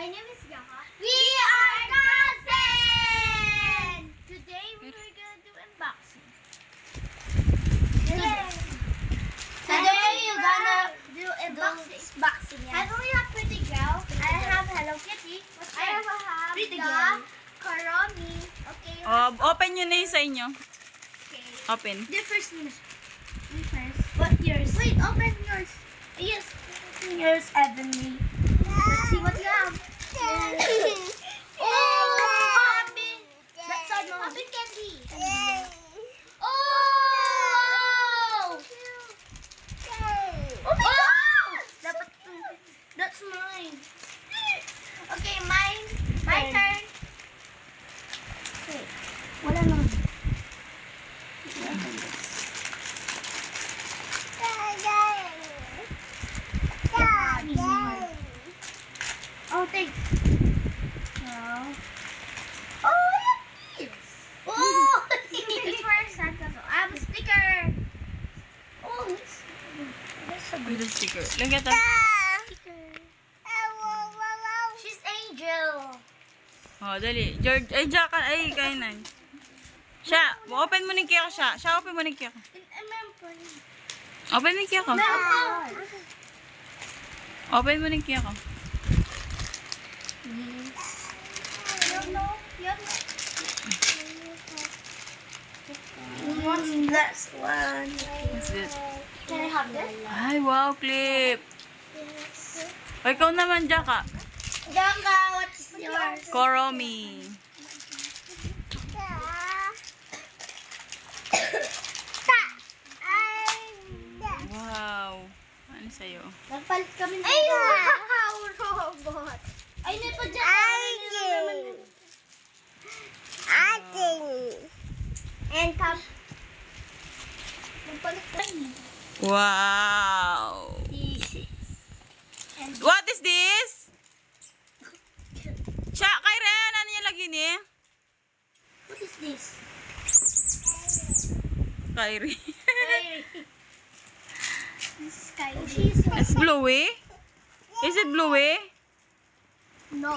My name is Yaha. We are cousins! Today we are gonna do unboxing. Today you're gonna do unboxing. I only have Pretty Girl. I have Hello Kitty. I have Pretty Girl. Karami. Okay. Open nyo na yung sa inyo. Okay. Open. The first one. Me first. What yours? Wait, open yours. Yes. Open yours, Ebony. Let's see what you have. Oh, happy. That's our mom. Happy candy. Oh! Oh my God! That's mine. Okay, mine. My turn. Wait. Wala naman. Oh, thanks. Oh, look at this. Oh, it's for Santa. I have a sticker. Oh, that's a With the sticker. Look at that. sticker. She's Angel. Oh, dali. George, ay, Jack, ay, kainan. Siya, open mo ng kaya siya. Siya, open mo ng kaya. Open mo ng kaya ko. Open mo ng kaya ko. That's one. What's this? Can I have this? Ay, wow, clip. O, ikaw naman, Jaka. Janga, what's yours? Koromi. Wow. Ano sa'yo? Nagpalit kami ng wow! Robot! Ay, pa dyan! And cup. Nagpalit kami. Wow. And What is this? Siya, kay Ren, ano niya lagi ni? what is this? Kyrie. This is Kylie. It's bluey? Is it bluey? No.